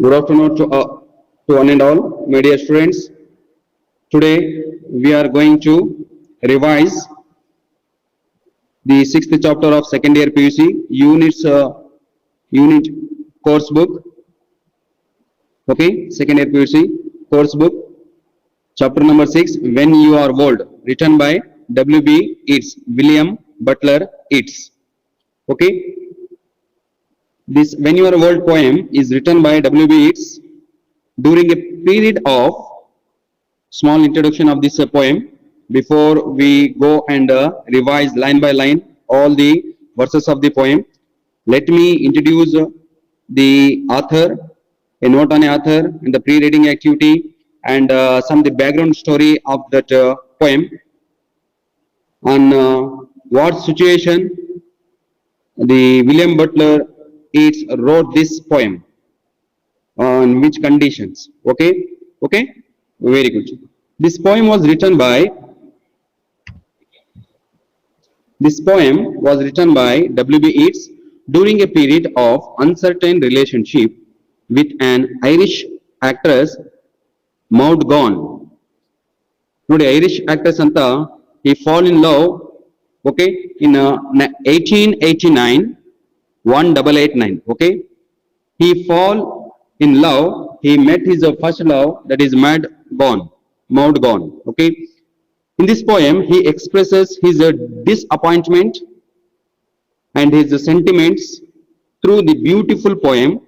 Good afternoon to one and all, my dear students. Today we are going to revise the sixth chapter of second year PUC unit course book. Okay, second year PUC course book, chapter number 6. When You Are Old, written by W.B. Yeats, William Butler Yeats. Okay. This When You Are Old poem is written by W.B. Yeats during a period of small introduction of this poem before we go and revise line by line all the verses of the poem. Let me introduce the author, a note on the author, and the pre-reading activity, and some of the background story of that poem. On what situation the William Butler Yeats wrote this poem, on which conditions. Okay, very good. This poem was written by W.B. Yeats during a period of uncertain relationship with an Irish actress, Maud Gonne. Nodi, Irish actress anta he fall in love. Okay, in 1889. 1889. Okay, he fall in love. He met his first love, that is Maud Gonne. Okay, in this poem he expresses his disappointment and his sentiments through the beautiful poem,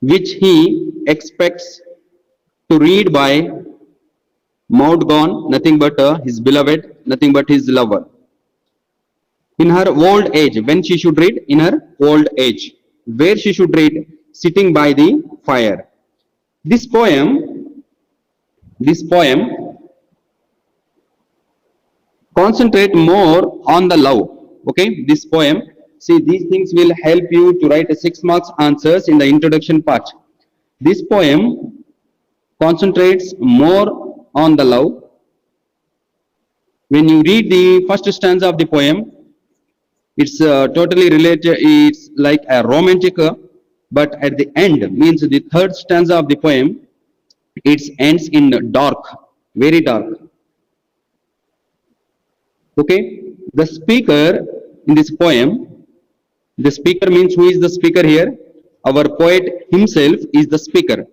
which he expects to read by Maud Gonne, nothing but his beloved, nothing but his lover. In her old age, when she should read? In her old age. Where she should read? Sitting by the fire. This poem concentrate more on the love. Okay, this poem, see, these things will help you to write a 6 marks answers in the introduction part. This poem concentrates more on the love. When you read the first stanza of the poem, it's totally related, it's like a romantic, but at the end, means the third stanza of the poem, it ends in dark, very dark. Okay, the speaker in this poem, the speaker means who is the speaker here? Our poet himself is the speaker.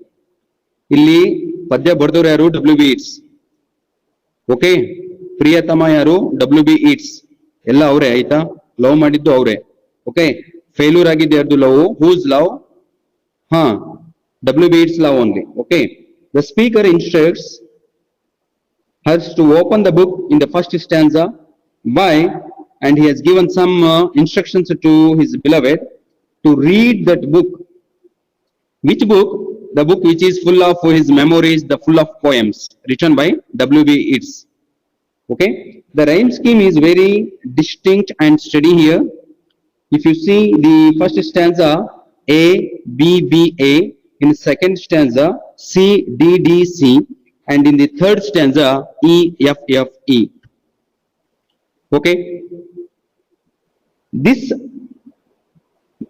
Illi padya bardoru yaru? W.B. Yeats. Okay, ಪ್ರಿಯತಮ ಯಾರು? W.B. Yeats. ಎಲ್ಲ ಅವರೇ ಆಯ್ತಾ, love ಮಾಡಿದ್ದು ಅವರೇ. Okay, failure ಆಗಿದೆ ಯಾರ್ದು love? Whose love? ಹಾ, W.B. Yeats love only. Okay, the speaker instructs her to open the book in the first stanza. Why? And he has given some instructions to his beloved to read that book. Which book? The book which is full of his memories, the full of poems written by W.B. Yeats. Okay, the rhyme scheme is very distinct and steady here. If you see the first stanza, A, B, B, A, in the second stanza, C, D, D, C, and in the third stanza, E, F, F, E. Okay, this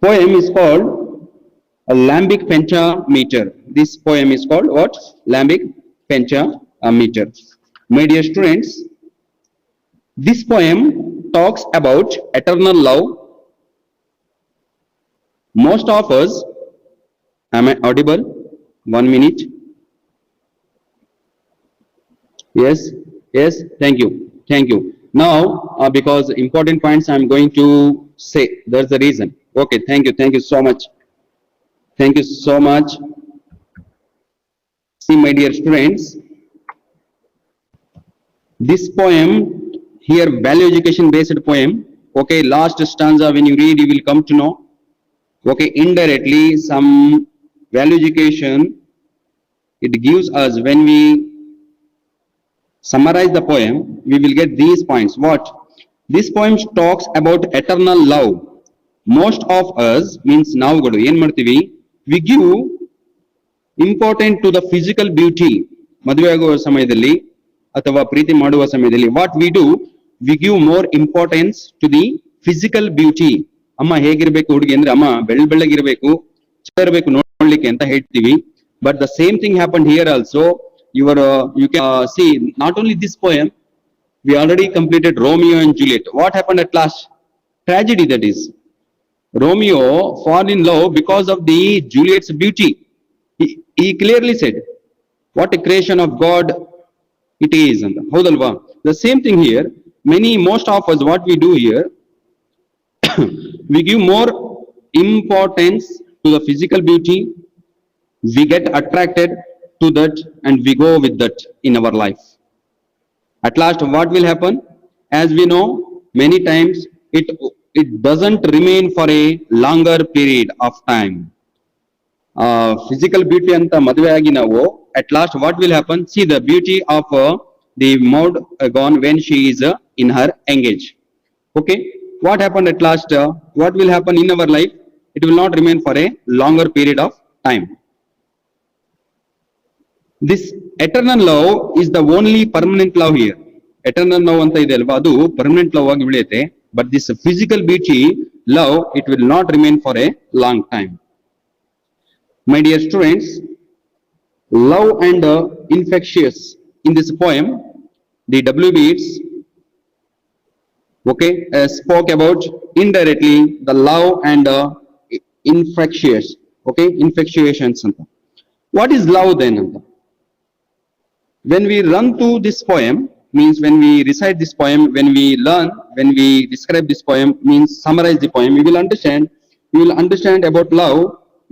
poem is called a lambic pentameter. This poem is called what? Lambic pentameter. My dear students, this poem talks about eternal love. Most of us, am I audible? 1 minute. Yes, thank you. Now, because important points I am going to say, that's the reason. Okay, thank you so much. Thank you so much. See, my dear students, this poem here, value education based poem. Okay, last stanza when you read, you will come to know. Okay, indirectly some value education it gives us. When we summarize the poem, we will get these points. What? This poem talks about eternal love. Most of us, means now yen martivi, we give important to the physical beauty. ಮದುವೆ ಆಗುವ ಸಮಯದಲ್ಲಿ ಅಥವಾ ಪ್ರೀತಿ ಮಾಡುವ ಸಮಯದಲ್ಲಿ what we do, we give more importance to the physical beauty. ಅಮ್ಮ ಹೇಗಿರ್ಬೇಕು ಹುಡುಗಿ ಅಂದ್ರೆ, ಅಮ್ಮ ಬೆಳ್ಳಗಿರ್ಬೇಕು, ಇರಬೇಕು ನೋಡ್ಲಿಕ್ಕೆ ಅಂತ ಹೇಳ್ತೀವಿ. But the same thing happened here also. You can see not only this poem, we already completed Romeo and Juliet. What happened at last? Tragedy, that is. Romeo fall in love because of the Juliet's beauty. He clearly said, what a creation of God it is. And ಹೌದಲ್ವಾ? The same thing here. Most of us, what we do here, we give more importance to the physical beauty. We get attracted to that and we go with that in our life. At last, what will happen? As we know, many times it doesn't remain for a longer period of time. Physical beauty anta madve agi ನಾವು at last what will happen? See the beauty of the Maud gone when she is in her engage. Okay, what happened at last? What will happen in our life? It will not remain for a longer period of time. This eternal love is the only permanent love here. Eternal love anta ide alva, adu permanent love agi uliyete. But this physical beauty love, it will not remain for a long time. My dear students, love and infectious in this poem, the W.B. Yeats, okay, spoke about indirectly the love and infectious, okay, infatuations. What is love then? When we run through this poem, means when we recite this poem, when we learn, when we describe this poem, means summarize the poem, we will understand about love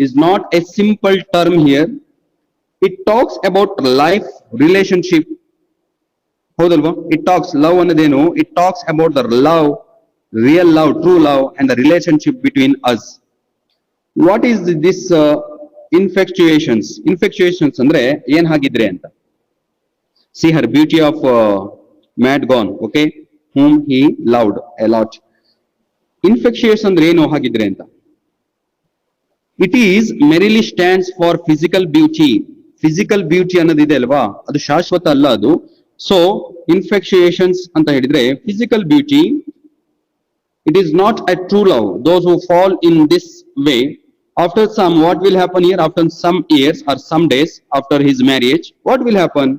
is not a simple term here. It talks about life relationship. ಹೌದಲ್ವಾ? It talks love ಅನ್ನೋದೇನು, it talks about the love, real love, true love and the relationship between us. What is this infatuations? Infatuations ಅಂದ್ರೆ ಏನ್ ಹಾಗಿದ್ರೆ ಅಂತ. See her beauty of mad gone, okay, whom he loved a lot. Infectious ಅಂದ್ರೆ ಏನು ಹಾಗಿದ್ರೆ ಅಂತ. It is merely stands for physical beauty. Physical beauty ಅನ್ನೋದಿದೆ ಅಲ್ವಾ, ಅದು ಶಾಶ್ವತ ಅಲ್ಲ ಅದು. So infatuations ಅಂತ ಹೇಳಿದ್ರೆ physical beauty, it is not a true love. Those who fall in this way, after some, what will happen here? After some years or some days after his marriage, what will happen?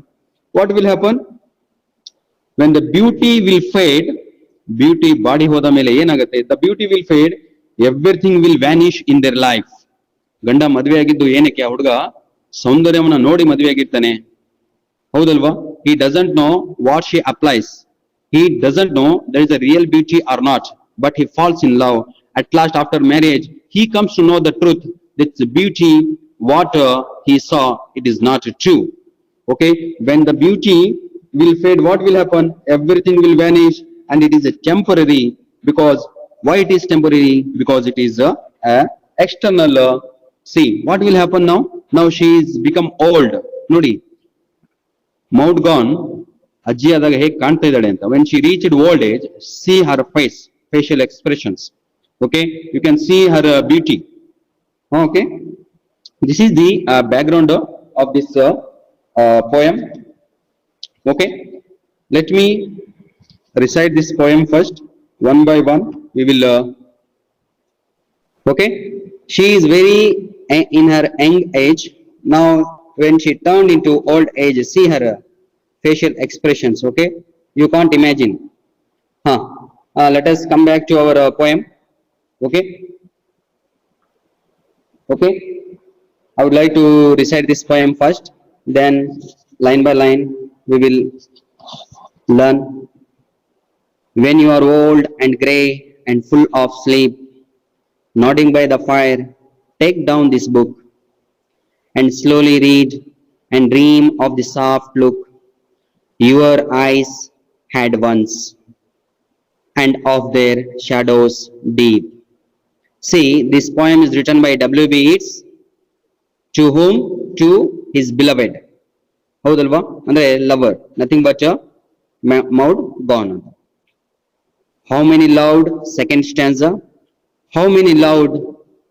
What will happen? When the beauty will fade, beauty body ಹೋದ ಮೇಲೆ ಏನಾಗುತ್ತೆ? The beauty will fade, everything will vanish in their life. ಗಂಡ ಮದುವೆ ಆಗಿದ್ದು ಏನಕ್ಕೆ? ಆ ಹುಡುಗ ಸೌಂದರ್ಯವನ್ನ ನೋಡಿ ಮದುವೆ ಆಗಿರ್ತಾನೆ, ಹೌದಲ್ವಾ? He doesn't know what she applies. He doesn't know there is a real beauty or not, but he falls in love. At last, after marriage, he comes to know the truth. That the beauty, what he saw, it is not true. Okay, when the beauty will fade, what will happen? Everything will vanish, and it is a temporary. Because why it is temporary? Because it is a external. See what will happen now? Now she is become old. Nodi, Maud gone, ಅಜ್ಜಿ ಆದಾಗ ಹೇಗೆ ಕಾಣ್ತಾ ಇದ್ದಾಳೆ ಅಂತ. When she reached old age, see her face, facial expressions. Okay, you can see her beauty. Okay, this is the background of this poem. Okay, let me recite this poem first, one by one. We will. Okay, she is very in her young age. Now, when she turned into old age, see her facial expressions. Okay, you can't imagine. Let us come back to our poem. Okay. Okay, I would like to recite this poem first, then line by line we will learn. When you are old and grey and full of sleep, nodding by the fire, take down this book and slowly read and dream of the soft look your eyes had once, and of their shadows deep. See, this poem is written by W.B. Yeats. To whom? To his beloved. ಹೌದಲ್ವಾ? ಅಂದ್ರೆ lover, nothing but a Maud gone. How many loved, second stanza, how many loved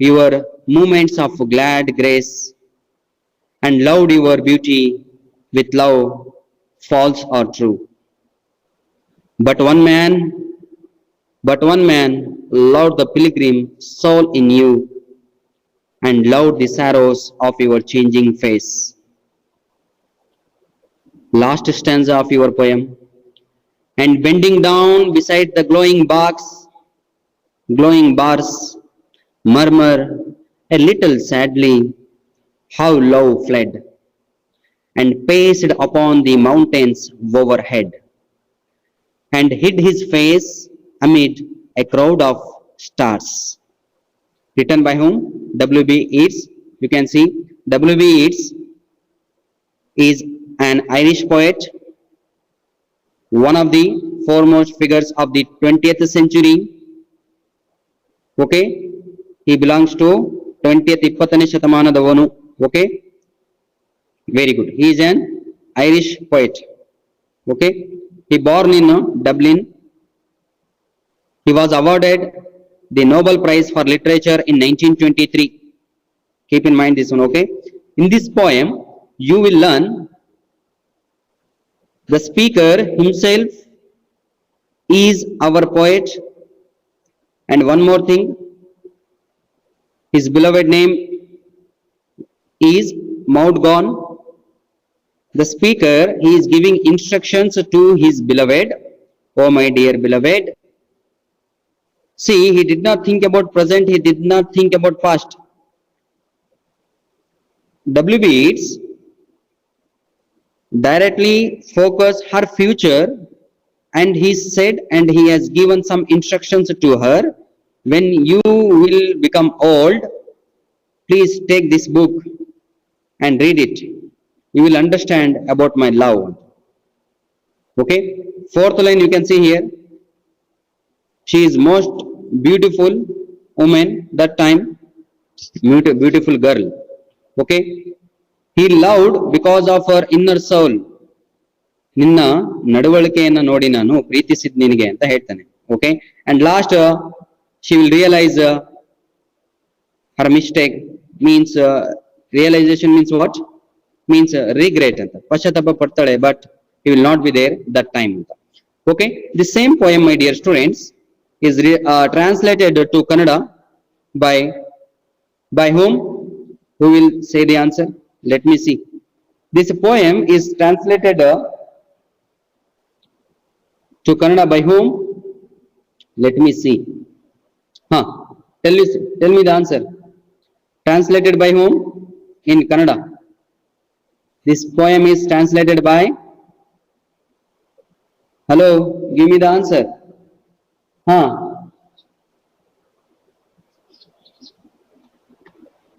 your moments of glad grace, and loved your beauty with love false or true. But one man loved the pilgrim soul in you, and loved the sorrows of your changing face. Last stanza of your poem. And bending down beside the glowing bars, murmur a little sadly how love fled and paced upon the mountains overhead and hid his face amid a crowd of stars. Written by whom? W.B. Yeats. You can see W.B. Yeats is an Irish poet, one of the foremost figures of the 20th century. Okay, he belongs to 20th 20ನೇ ಶತಮಾನದವನು. Okay, very good. He is an Irish poet. Okay, he born in Dublin. He was awarded the Nobel Prize for Literature in 1923. Keep in mind this one. Okay, in this poem you will learn the speaker himself is our poet, and one more thing, his beloved name is Maudgon. The speaker, he is giving instructions to his beloved. Oh my dear beloved, see, he did not think about present, he did not think about past. W.B. Yeats directly focus her future, and he said, and he has given some instructions to her, when you will become old, please take this book and read it. You will understand about my love. Okay, fourth line you can see here. She is most beautiful woman that time, beautiful girl. Okay, he loved because of her inner soul. ನಿನ್ನ ನಡವಳಿಕೆಯನ್ನು ನೋಡಿ ನಾನು ಪ್ರೀತಿಸಿದ್ ನಿನಗೆ ಅಂತ ಹೇಳ್ತಾನೆ. Okay, and last she will realize her mistake, means realization means what? Means regret ಅಂತ, ಪಶ್ಚಾತ್ತಾಪ ಪಡ್ತಾಳೆ, but he will not be there that time ಅಂತ. Okay, the same poem, my dear students, is translated to Kannada by whom? Who will say the answer? Let me see. This poem is translated to Kannada by whom? Let me see. Tell me the answer. Translated by whom in Kannada? This poem is translated by. Hello, give me the answer.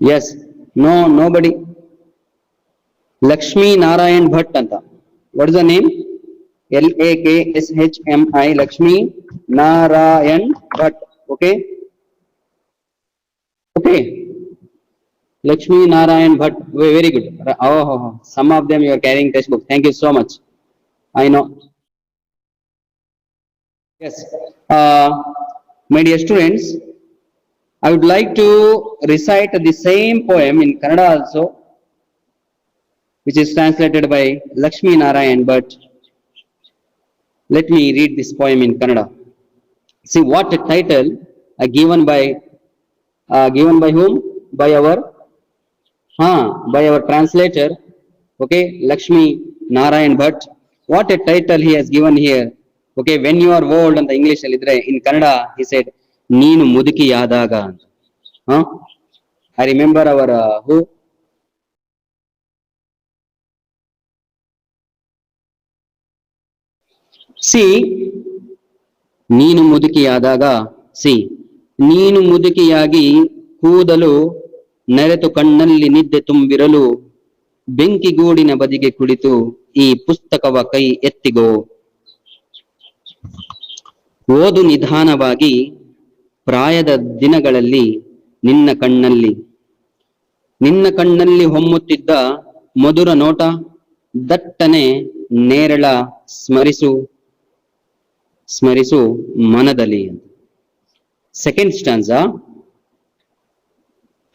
Yes, no, nobody. Lakshmi Narayan Bhatt anta. What is the name? Lakshmi, Lakshmi Narayan Bhatt. Okay, Lakshmi Narayan Bhatt. Very good. Oh, some of them you are carrying textbook. Thank you so much. I know. Yes, my dear students, I would like to recite the same poem in Kannada also, which is translated by Lakshmi Narayan Bhatt. Let me read this poem in Kannada. See what a title given by whom? By our translator. Okay, Lakshmi Narayan Bhatt. What a title he has given here. Okay, when you are old and the English alidre, in Kannada he said Neenu Mudiki Yadaga. I remember our who? See, Neenu Mudiki Yadaga. See, ನೀನು ಮುದುಕಿಯಾಗಿ ಕೂದಲು ನೆರೆತು ಕಣ್ಣಲ್ಲಿ ನಿದ್ದೆ ತುಂಬಿರಲು ಬೆಂಕಿಗೂಡಿನ ಬದಿಗೆ ಕುಳಿತು ಈ ಪುಸ್ತಕವ ಕೈ ಎತ್ತಿಗೋ. ಓದು ನಿಧಾನವಾಗಿ ಪ್ರಾಯದ ದಿನಗಳಲ್ಲಿ ನಿನ್ನ ಕಣ್ಣಲ್ಲಿ ಹೊಮ್ಮುತ್ತಿದ್ದ ಮಧುರ ನೋಟ, ದಟ್ಟನೆ ನೇರಳ ಸ್ಮರಿಸು ಮನದಲ್ಲಿ. ಸೆಕೆಂಡ್ ಸ್ಟಾನ್ಸಾ.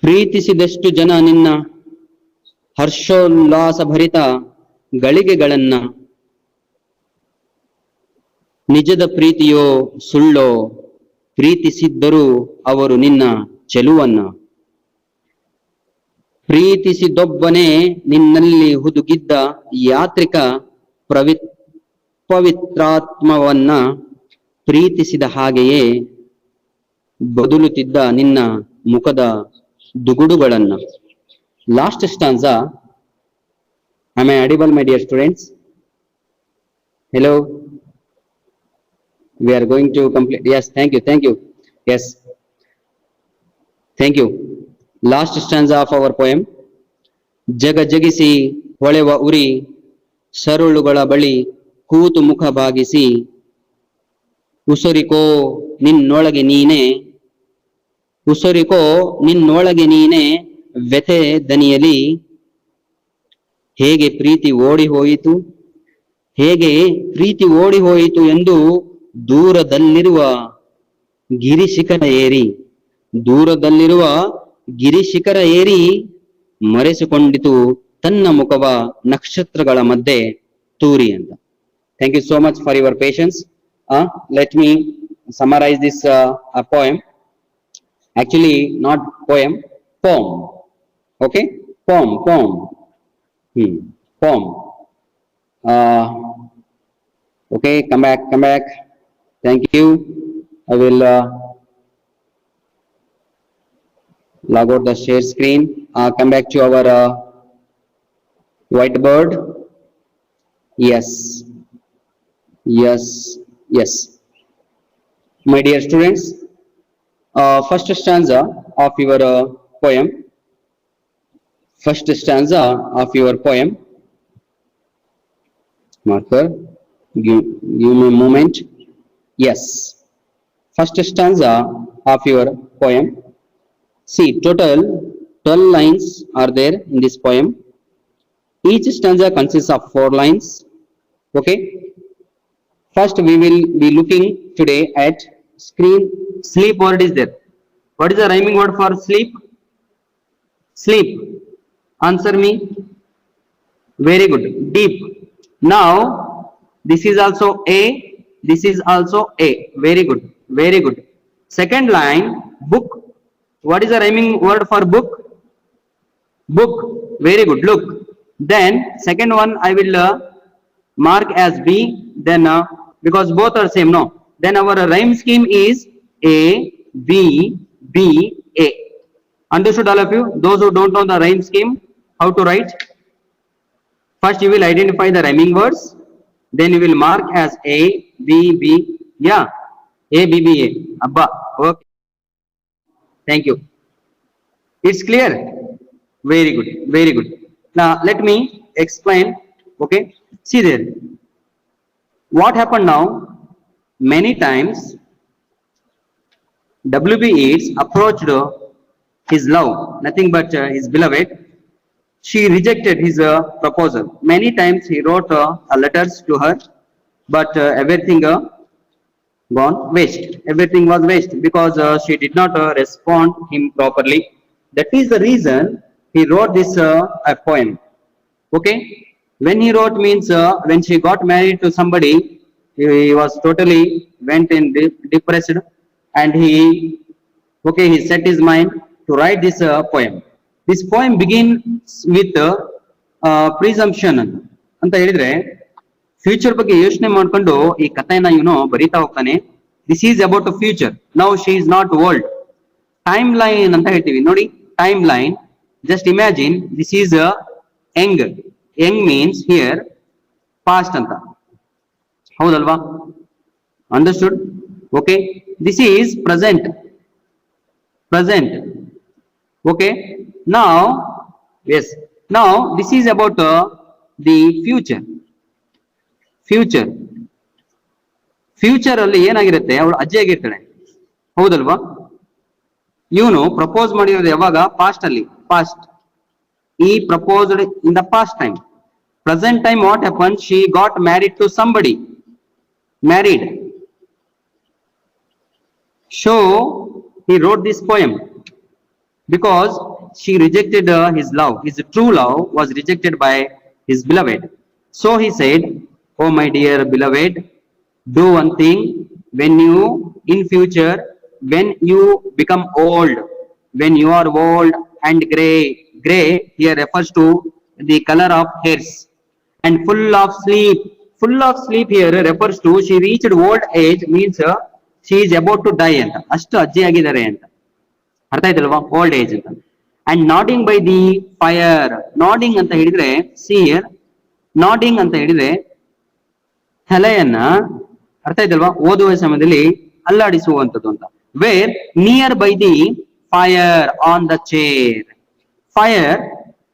ಪ್ರೀತಿಸಿದಷ್ಟು ಜನ ನಿನ್ನ ಹರ್ಷೋಲ್ಲಾಸ ಭರಿತ ಗಳಿಗೆಗಳನ್ನ, ನಿಜದ ಪ್ರೀತಿಯೋ ಸುಳ್ಳೋ ಪ್ರೀತಿಸಿದ್ದರೂ ಅವರು ನಿನ್ನ ಚೆಲುವನ್ನ. ಪ್ರೀತಿಸಿದೊಬ್ಬನೇ ನಿನ್ನಲ್ಲಿ ಹುದುಗಿದ್ದ ಯಾತ್ರಿಕ ಪವಿತ್ರಾತ್ಮವನ್ನ ಪ್ರೀತಿಸಿದ ಹಾಗೆಯೇ ಬದುಲುತ್ತಿದ್ದ ನಿನ್ನ ಮುಖದ ದುಗುಡುಗಳನ್ನ. Last stanza. Am I audible, my dear students? Hello. We are going to complete. Yes, thank you. Yes, thank you. Last stanza of our poem. ಜಗ ಜಗಿಸಿ ಹೊಳೆವ ಉರಿ ಸರುಳುಗಳ ಬಳಿ ಕೂತು ಮುಖ ಭಾಗಿಸಿ ಉಸುರಿಕೋ ನಿನ್ನೊಳಗೆ ನೀನೆ ವ್ಯಥೆ ದನಿಯಲಿ ಹೇಗೆ ಪ್ರೀತಿ ಓಡಿ ಹೋಯಿತು ಎಂದು ದೂರದಲ್ಲಿರುವ ಗಿರಿಶಿಖರ ಏರಿ ಮರೆಸಿಕೊಂಡಿತು ತನ್ನ ಮುಖವ ನಕ್ಷತ್ರಗಳ ಮಧ್ಯೆ ತೂರಿ ಅಂತ. Thank you so much for your patience. Let me summarize this poem. Actually, not poem, poem. Okay, poem. Poem. Okay, come back. Thank you. I will log out the share screen. Come back to our whiteboard. Yes. My dear students, first stanza of your poem. Marker, give me a moment. Yes, first stanza of your poem. See, total 12 lines are there in this poem. Each stanza consists of 4 lines. Okay, first we will be looking today at screen. Sleep word is there. What is the rhyming word for sleep? Sleep. Answer me. Very good. Deep. Now this is also A, this is also A. Very good. Second line, book. What is the rhyming word for book? Book. Very good. Look. Then second one I will mark as B, then because both are same, no, then our rhyme scheme is A B B A. Understood, all of you? Those who don't know the rhyme scheme, how to write? First you will identify the rhyming words, then you will mark as A B B. Yeah, A B B A. Abba. Okay, thank you. It's clear? Very good. Now let me explain. Okay, see there, what happened now? Many times W.B. Yeats approached his love, nothing but his beloved. She rejected his proposal. Many times he wrote letters to her, but everything gone waste. Everything was waste because she did not respond him properly. That is the reason he wrote this poem. Okay, when he wrote means when she got married to somebody, he was totally went in depressed, and he set his mind to write this poem. This poem begins with presumption ಅಂತ ಹೇಳಿದ್ರೆ future ಬಗ್ಗೆ ಯೋಚನೆ ಮಾಡ್ಕೊಂಡು ಈ ಕಥೆನ ಇವನು ಬರೀತಾ ಹೋಗ್ತಾನೆ. This is about future. Now she is not old. Time line ಅಂತ ಹೇಳ್ತೀವಿ ನೋಡಿ. Time line, just imagine this is Young. Young means here past ಅಂತ, ಹೌದಲ್ವಾ? Understood? Okay, this is present. Okay, now yes, now this is about the future. ಅಲ್ಲಿ ಏನಾಗಿರುತ್ತೆ, ಅವಳು ಅಜ್ಜಿ ಆಗಿರ್ತಾಳೆ, ಹೌದಲ್ವಾ? ಇವನು ಪ್ರಪೋಸ್ ಮಾಡಿರೋದು ಯಾವಾಗ? ಪಾಸ್ಟ್ ಅಲ್ಲಿ. Past, he proposed in the past time. Present time, what happened? She got married to somebody. Married. So he wrote this poem because she rejected his love. His true love was rejected by his beloved. So he said, oh my dear beloved, do one thing. When you in future, when you become old, when you are old and gray here refers to the color of hairs. And full of sleep, full of sleep here refers to she reached old age, means she is about to die ಅಂತ, ಅಷ್ಟು ಅಜ್ಜಿ ಆಗಿದ್ದಾರೆ ಅಂತ, ಅರ್ಥ ಆಯ್ತಲ್ವಾ, old age ಅಂತ. And ನಾಡಿಂಗ್ by the fire, ನಾಡಿಂಗ್ ಅಂತ ಹೇಳಿದ್ರೆ ಸಿ ಹಿಯರ್, ನಾಡಿಂಗ್ ಅಂತ ಹೇಳಿದ್ರೆ ತಲೆಯನ್ನ, ಅರ್ಥ ಆಯ್ತಲ್ವಾ, ಓದುವ ಸಮಯದಲ್ಲಿ ಅಲ್ಲಾಡಿಸುವಂತದ್ದು ಅಂತ. Where nearby the fire on the chair, fire,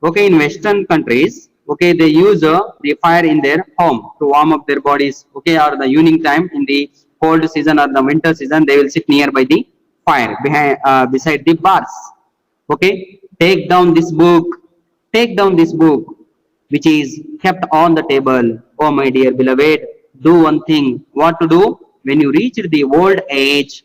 okay, in western countries, okay, they use the fire in their home to warm up their bodies, okay, or the evening time in the cold season or the winter season they will sit near by the fire behind beside the bars. Okay, take down this book, take down this book which is kept on the table. Oh my dear beloved, do one thing. What to do? When you reach the old age,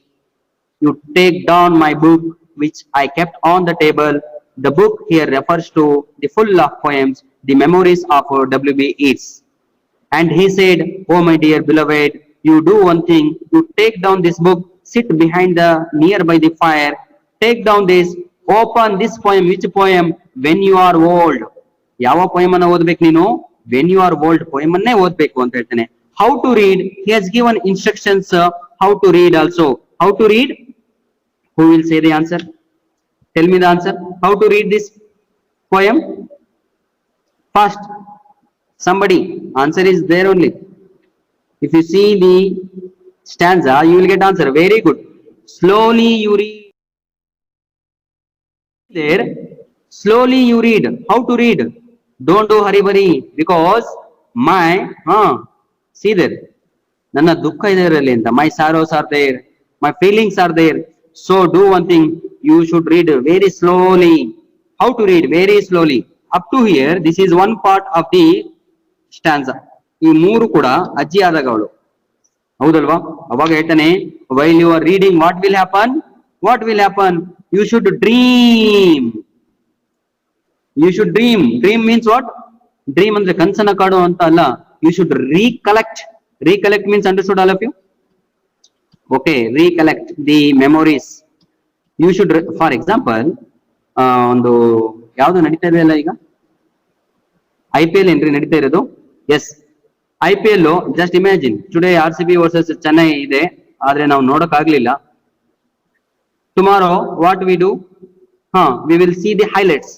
you take down my book which I kept on the table. The book here refers to the full of poems, the memories of W.B. Yeats. And he said, oh my dear beloved, you do one thing, you take down this book, sit behind the nearby the fire, take down this, open this poem. Which poem? When you are old. ಯಾವ poem ಅನ್ನು ಓದಬೇಕು ನೀನು? When you are old poem ಅನ್ನೇ ಓದಬೇಕು ಅಂತ ಹೇಳ್ತಾನೆ. How to read? He has given instructions how to read also. How to read? Who will say the answer? Tell me the answer. How to read this poem? First, somebody. Answer is there only. If you see the stanza, you will get answer. Very good. Slowly you read. There, slowly you read. How to read? Don't do hurry burry, because my see there. Nanna dukha ಇದೆ ಇದರಲ್ಲಿ ಅಂತ. My sorrows are there. My feelings are there. So do one thing. You should read very slowly. How to read? Very slowly. Up to here, this is one part of the stanza. ಈ ಮೂರು ಕೂಡ ಅಜ್ಜಿ ಆದಾಗ ಅವಳು, ಹೌದಲ್ವಾ? ಅವಾಗ ಹೇಳ್ತಾನೆ, while you are reading, what will happen? What will happen? You should dream. You should dream. Dream means what? Dream ಅಂದ್ರೆ ಕನಸನ್ನ ಕಾಡು ಅಂತ ಅಲ್ಲ. You should recollect. Recollect means understood all of you? Okay, recollect the memories. You should, for example, ಒಂದು ಯಾವ್ದು ನಡೀತಾ ಇದೆ ಅಲ್ಲ ಈಗ, IPL ಏನ್ರಿ ನಡೀತಾ ಇರೋದು? Yes, IPL just imagine, today RCB versus Chennai ಇದೆ, ಆದ್ರೆ ನಾವು ನೋಡಕ್ ಆಗ್ಲಿಲ್ಲ. Tomorrow what we do? We will see the highlights.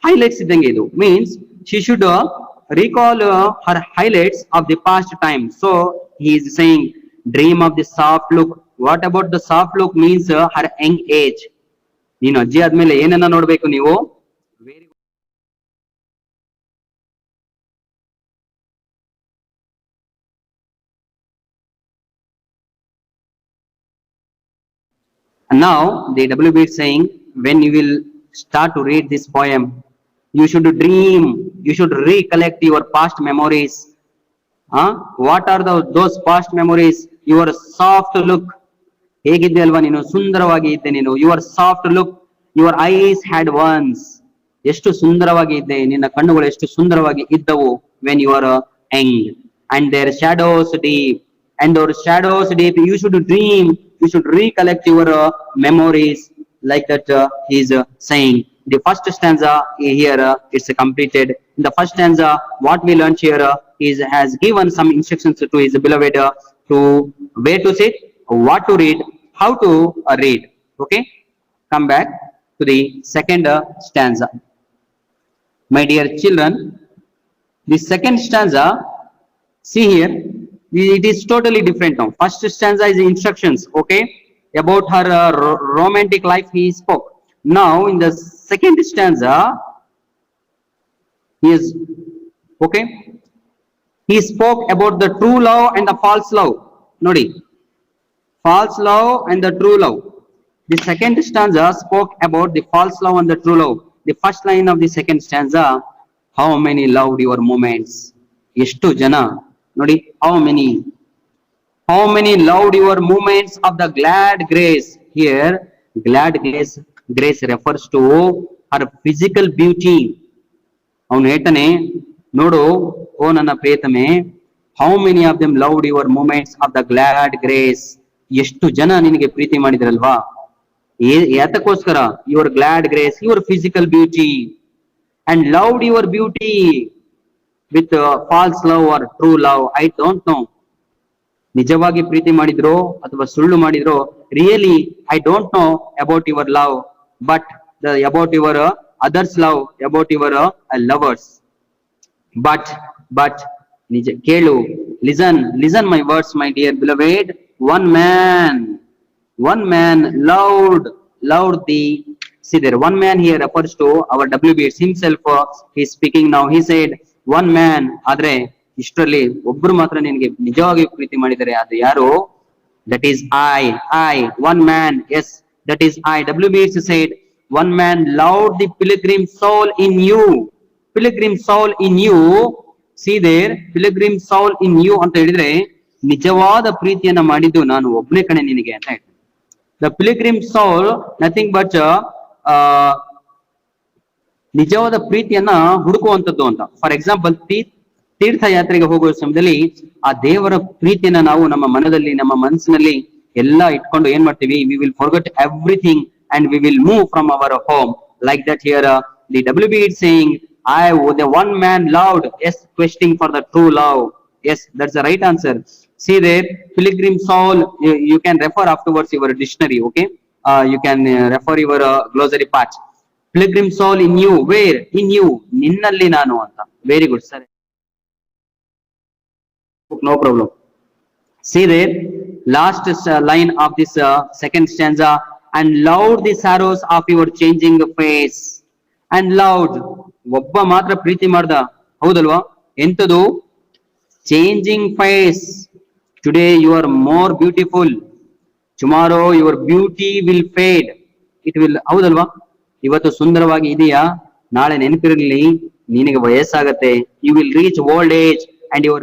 Highlights ಇದ್ದಂಗೆ ಇದು. Means she should recall her highlights of the past time. So he is saying, dream of the soft look. What about the soft look? Means her young age. ನೀನು ಅಜ್ಜಿ ಆದ್ಮೇಲೆ ಏನನ್ನ ನೋಡ್ಬೇಕು ನೀವು? And now the WB is saying, when you will start to read this poem, you should dream, you should recollect your past memories. What are those past memories? Your soft look. ಹೇಗಿದ್ದೆ ಅಲ್ವಾ ನೀನು? ಸುಂದರವಾಗಿ ಇದ್ದೆ ನೀನು. Your soft look, your eyes had once. ಎಷ್ಟು ಸುಂದರವಾಗಿ ಇದ್ದೆ, ನಿನ್ನ ಕಣ್ಣುಗಳು ಎಷ್ಟು ಸುಂದರವಾಗಿ ಇದ್ದವು when you are young. And their shadows deep, and those shadows deep. You should dream, you should recollect your memories. Like that he is saying. The first stanza here it's completed. In the first stanza, what we learned here is has given some instructions to his beloved to where to sit, what to read, how to read. Okay, come back to the second stanza. My dear children, the second stanza, see here, it is totally different now. First stanza is instructions, okay, about her romantic life he spoke. Now in the second stanza, he is okay, he spoke about the true love and the false love. Nodi, false love and the true love. The second stanza spoke about the false love and the true love. The first line of the second stanza, how many loved your moments. Eshtu jana, nodi, how many loved your moments of the glad grace. Here glad grace refers to her physical beauty. ಅವನು ಹೇಳ್ತಾನೆ, ನೋಡು ಓ ನನ್ನ ಪ್ರೇತಮೆ, how many of them loved your moments of the glad grace. ಎಷ್ಟು ಜನ ನಿನಗೆ ಪ್ರೀತಿ ಮಾಡಿದ್ರಲ್ವಾ? ಯಾತಕ್ಕೋಸ್ಕರ? your glad grace, your physical beauty. and loved your beauty with false love or true love, I don't know. ನಿಜವಾಗಿ ಪ್ರೀತಿ ಮಾಡಿದ್ರೋ ಅಥವಾ ಸುಳ್ಳು ಮಾಡಿದ್ರೋ, really I don't know about your love, but about your others love, about your lovers. But ನಿಜ ಕೇಳು, listen my words my dear beloved. one man loved the, see there, one man here refers to our WBS himself. He is speaking now. He said one man, ಆದ್ರೆ ಇಷ್ಟರಲ್ಲಿ ಒಬ್ರು ಮಾತ್ರ ನಿನಗೆ ನಿಜವಾಗಿ ಪ್ರೀತಿ ಮಾಡಿದ್ದಾರೆ, ಅದು ಯಾರು? That is I, one man, yes, that is I. WBS said one man loved the pilgrim soul in you. Pilgrim soul in you, see there, pilgrim soul in you ಅಂತ ಹೇಳಿದ್ರೆ ನಿಜವಾದ ಪ್ರೀತಿಯನ್ನ ಮಾಡಿದ್ದು ನಾನು ಒಬ್ಬನೇ ಕಣೆ ನಿನಗೆ ಅಂತ ಹೇಳ್ತೀನಿ. The pilgrim soul nothing but ನಿಜವಾದ ಪ್ರೀತಿಯನ್ನ ಹುಡುಕುವಂಥದ್ದು ಅಂತ. ಫಾರ್ ಎಕ್ಸಾಂಪಲ್, ತೀರ್ಥಯಾತ್ರೆಗೆ ಹೋಗುವ ಸಮಯದಲ್ಲಿ ಆ ದೇವರ ಪ್ರೀತಿಯನ್ನ ನಾವು ನಮ್ಮ ಮನದಲ್ಲಿ, ನಮ್ಮ ಮನಸ್ಸಿನಲ್ಲಿ ಎಲ್ಲ ಇಟ್ಕೊಂಡು ಏನ್ ಮಾಡ್ತೀವಿ? We will forget everything and we will move from our home. Like that here the WB is saying, the one man loved, yes, questing for the true love. Yes, that's the right answer. See there, pilgrim soul, you can refer afterwards your dictionary, okay? You can refer your glossary part. Pilgrim soul in you, where? In you, ninnalli nanu anta. Very good, sir. No problem. See there, last line of this second stanza, and loved the sorrows of your changing face. And loved, ಒಬ್ಬ ಮಾತ್ರ ಪ್ರೀತಿ ಮಾಡ್ದ, ಹೌದಲ್ವಾ? ಎಂತದು? Changing face. Today you are more beautiful, tomorrow your beauty will fade. It will, ಹೌದಲ್ವಾ? ಇವತ್ತು ಸುಂದರವಾಗಿ ಇದೆಯಾ, ನಾಳೆ ನೆನಪಿರಲಿ ನಿನಗೆ ವಯಸ್ಸಾಗತ್ತೆ. You will reach old age and your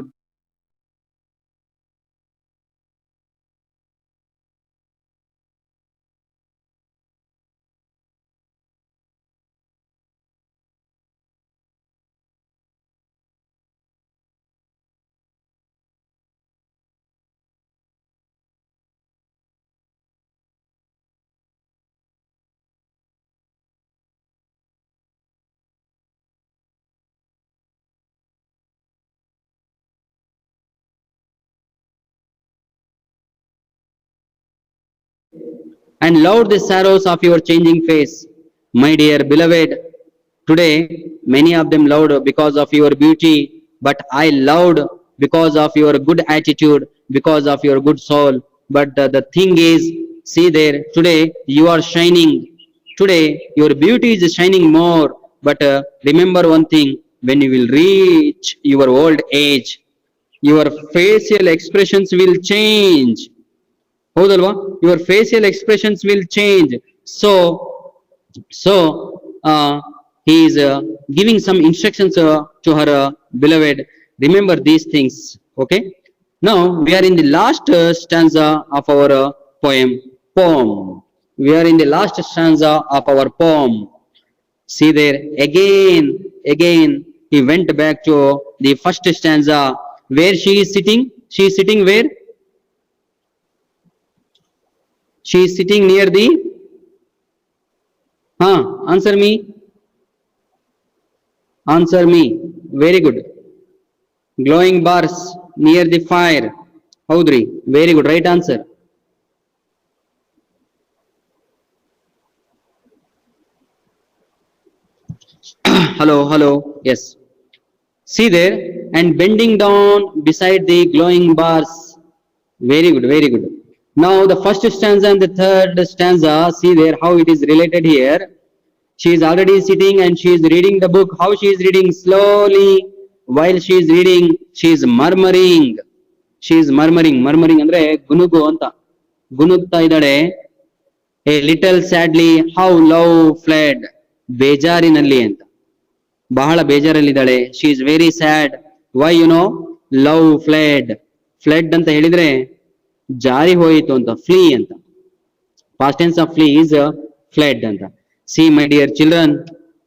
and loved the sorrows of your changing face. My dear beloved, today many of them loved because of your beauty, but I loved because of your good attitude, because of your good soul. But the thing is, see there, today you are shining, today your beauty is shining more, but remember one thing, when you will reach your old age, your facial expressions will change. ಹೌದಲ್ವಾ? Your facial expressions will change. So he is giving some instructions to her beloved. Remember these things, okay? Now we are in the last stanza of our poem. We are in the last stanza of our poem. See there, again he went back to the first stanza where she is sitting. She is sitting where? She is sitting near the, answer me. Very good. Glowing bars near the fire. Houdri, very good, right answer. hello, yes. See there, and bending down beside the glowing bars. Very good. Now the first stanza and the third stanza, see there how it is related here. She is already sitting and she is reading the book. How she is reading? Slowly. While she is reading, she is murmuring. Murmuring andre gunugu anta. Gunugta idare. A little sadly, how love fled. Bejarinalli anta. Bahala bejarallidale. She is very sad. Why, you know? Love fled. Fled anta helidre ಜಾರಿ ಹೋಯಿತು ಅಂತ, flee ಅಂತ. Past tense of flee is fled ಅಂತ. See my dear children,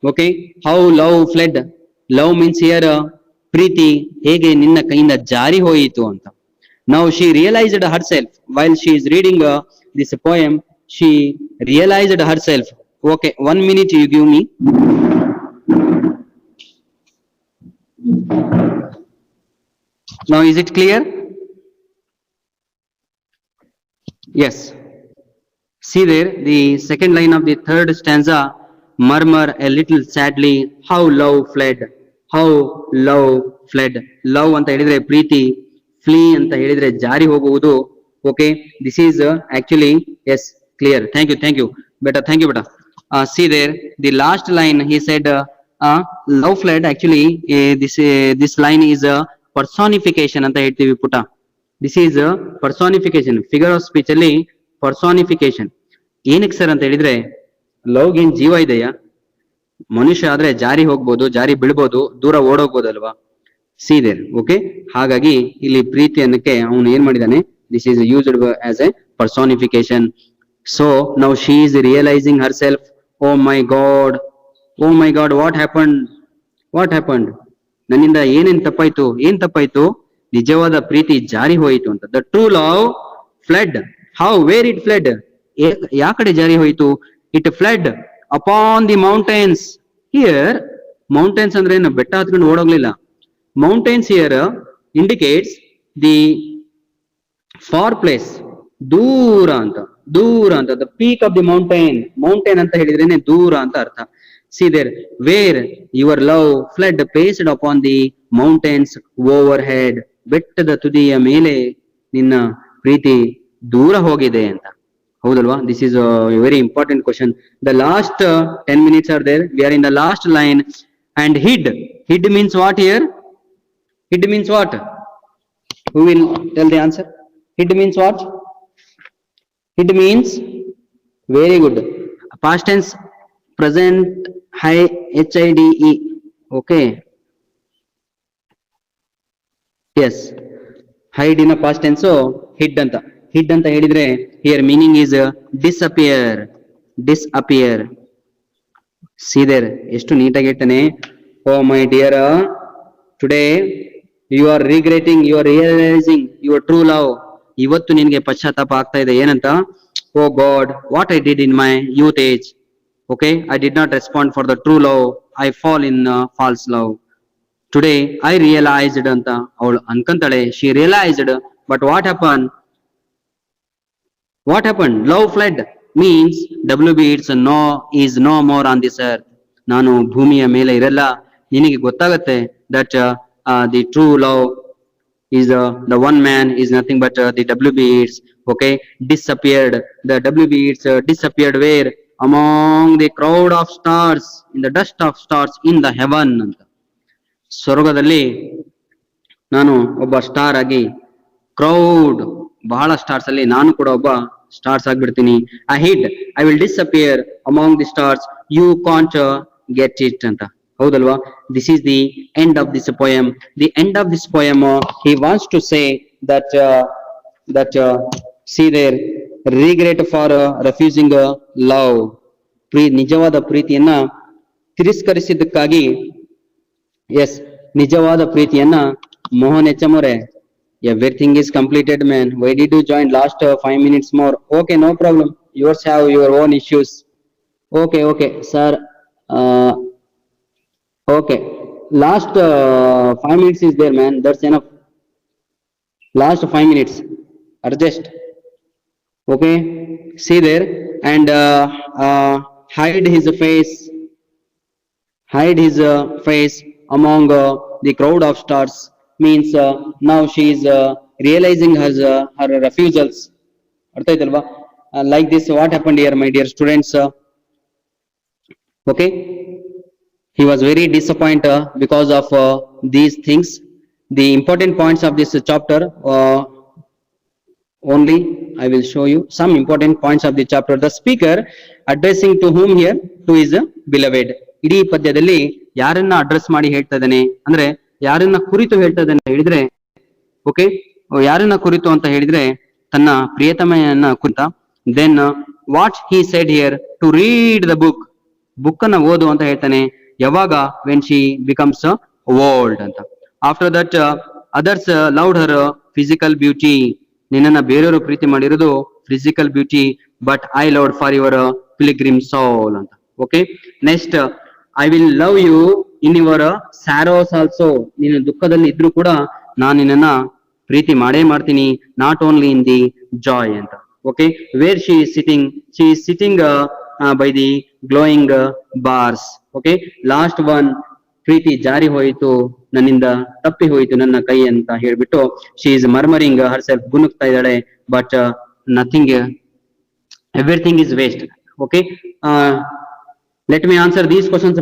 okay, how love fled. Love means here ಪ್ರೀತಿ ಹೇಗೆ ನಿನ್ನ ಕೈಯಿಂದ ಜಾರಿ ಹೋಯಿತು ಅಂತ. Now she realized herself while she is reading this poem. She realized herself. Okay, 1 minute you give me. Now is it clear? Yes. See there, the second line of the third stanza, murmur a little sadly, how love fled, how love fled. Love ಅಂತ ಹೇಳಿದ್ರೆ ಪ್ರೀತಿ, flee ಅಂತ ಹೇಳಿದ್ರೆ ಜಾರಿ ಹೋಗುವುದು. Okay, this is actually, yes, clear. Thank you, beta. Thank you, beta. See there, the last line he said, love fled. Actually, this line is a personification ಅಂತ ಹೇಳ್ತೀವಿ ಪುಟ. This is a personification, figure of speech ಅಲ್ಲಿ personification. ಏನಕ್ಕೆ sir ಅಂತ ಹೇಳಿದ್ರೆ, ಲವ್ಗೆ ಏನ್ ಜೀವ ಇದೆಯಾ? ಮನುಷ್ಯ ಆದ್ರೆ ಜಾರಿ ಹೋಗ್ಬೋದು, ಜಾರಿ ಬೀಳ್ಬೋದು, ದೂರ ಓಡೋಗ್ಬೋದಲ್ವಾ? ಸೀದೇರ್. ಓಕೆ, ಹಾಗಾಗಿ ಇಲ್ಲಿ ಪ್ರೀತಿ ಅನ್ನಕ್ಕೆ ಅವನು ಏನ್ ಮಾಡಿದಾನೆ, this is used as a personification. So now she is realising herself, oh my God, what happened, ನನ್ನಿಂದ ಏನೇನ್ ತಪ್ಪಾಯ್ತು, ನಿಜವಾದ ಪ್ರೀತಿ ಜಾರಿ ಹೋಯಿತು ಅಂತ. The true love fled. How, where it fled, ಯಾ ಕಡೆ ಜಾರಿ ಹೋಯಿತು? It fled upon the mountains. Here mountains ಅಂದ್ರೆ ಏನು, ಬೆಟ್ಟ ಹತ್ಕೊಂಡು ಓಡೋಗ್ಲಿಲ್ಲ. Mountains here indicates the far place, ದೂರ ಅಂತ. The peak of the mountain ಅಂತ ಹೇಳಿದ್ರೇನೆ ದೂರ ಅಂತ ಅರ್ಥ. See there, where your love fled paced upon the mountains overhead. ಬೆಟ್ಟದ ತುದಿಯ ಮೇಲೆ ನಿನ್ನ ಪ್ರೀತಿ ದೂರ ಹೋಗಿದೆ ಅಂತ. ಹೌದಲ್ವಾ? This is a very important question. The last 10 minutes are there. We are in the last line. And hid means what here? Hid means what? Who will tell the answer? Hid means what? Hid means, very good, past tense, present HIDE. Okay, yes, hide in a past tense, so hid anta ಹೇಳಿದ್ರೆ here meaning is disappear. See there, ಎಷ್ಟು ನೀಟಾಗಿ ಹೇಳ್ತಾನೆ. Oh my dear, today you are regretting, you are realizing your true love. ಇವತ್ತು ನಿನಗೆ ಪಶ್ಚಾತ್ತಾಪ ಆಗ್ತಾ ಇದೆ. ಏನಂತ? Oh God, what I did in my youth age. Okay, I did not respond for the true love. I fall in false love. Today I realized ಅಂತ ಅವಳು ಅನ್ಕಂತಾಳೆ. She realized, but what happened? Love fled means WB it's is no more on this earth. ನಾನು ಭೂಮಿಯ ಮೇಲೆ ಇರಲ್ಲ. ನಿನಗೆ ಗೊತ್ತಾಗತ್ತೆ that the true love is the one man is nothing but the WB it's, okay, disappeared. The WB it's disappeared where? Among the crowd of stars, in the dust of stars in the heaven ಅಂತ. ಸ್ವರ್ಗದಲ್ಲಿ ನಾನು ಒಬ್ಬ star ಆಗಿ, crowd ಬಹಳ stars ಅಲ್ಲಿ ನಾನು ಕೂಡ ಒಬ್ಬ stars ಆಗ್ಬಿಡ್ತೀನಿ. I will disappear among the stars, you can't get it ಅಂತ. ಹೌದಲ್ವಾ? This is the end of this poem. The end of this poem, he wants to say that see there, regret for refusing love. ನಿಜವಾದ ಪ್ರೀತಿಯನ್ನ ತಿರಸ್ಕರಿಸಿದ್ದಕ್ಕಾಗಿ, S, ನಿಜವಾದ ಪ್ರೀತಿಯನ್ನ Mohan ಎಚ್ಚಮೋರೆ, everything is completed, man. Why did you join last 5 minutes more? Okay, no problem. Yours have your own issues. Okay, sir. Okay, last 5 minutes is there, man. That's enough. Last 5 minutes. Adjust. Okay, see there, and hide his face among the crowd of stars means now she is realizing her refusals. Artha aithalva? Like this, what happened here, my dear students? Okay, he was very disappointed because of these things. The important points of this chapter, only I will show you some important points of the chapter. The speaker addressing to whom here? To his beloved. ಇಡೀ ಪದ್ಯದಲ್ಲಿ ಯಾರನ್ನ address ಮಾಡಿ ಹೇಳ್ತಾ ಇದ್ದಾನೆ ಅಂದ್ರೆ, ಯಾರನ್ನ ಕುರಿತು ಹೇಳ್ತಾ ಇದ್ದಾನೆ ಹೇಳಿದ್ರೆ, ಓಕೆ, ಯಾರನ್ನ ಕುರಿತು ಅಂತ ಹೇಳಿದ್ರೆ ತನ್ನ ಪ್ರಿಯತಮೆಯನ್ನ ಕುರಿತ. Then what he said here? To read the book ಅನ್ನ ಓದು ಅಂತ ಹೇಳ್ತಾನೆ. ಯಾವಾಗ? ವೆನ್ ಶಿ ಬಿಕಮ್ಸ್ ಓಲ್ಡ್ ಅಂತ. After that others loved her physical beauty. ನಿನ್ನನ್ನ ಬೇರೆಯವರು ಪ್ರೀತಿ ಮಾಡಿರೋದು physical beauty, but I loved for your pilgrim soul ಅಂತ. Okay, next, I will love you in your sorrows also. ನೀನು ದುಃಖದಲ್ಲಿ ಇದ್ರು ಕೂಡ ನಾನು ನಿನ್ನನ್ನ ಪ್ರೀತಿ ಮಾಡೇ ಮಾಡ್ತೀನಿ, not only in the joy ಅಂತ. Okay, wear she is sitting by the glowing bars. Okay, last one, ಪ್ರೀತಿ ಜಾರಿ ಹೋಯಿತು ನನ್ನಿಂದ, ತಪ್ಪಿ ಹೋಯಿತು ನನ್ನ ಕೈ ಅಂತ ಹೇಳ್ಬಿಟ್ಟು she is murmuring herself, ಗುನುಗ್ತಾ ಇದ್ದಾಳೆ, but nothing, everything is waste. Okay, let me answer these questions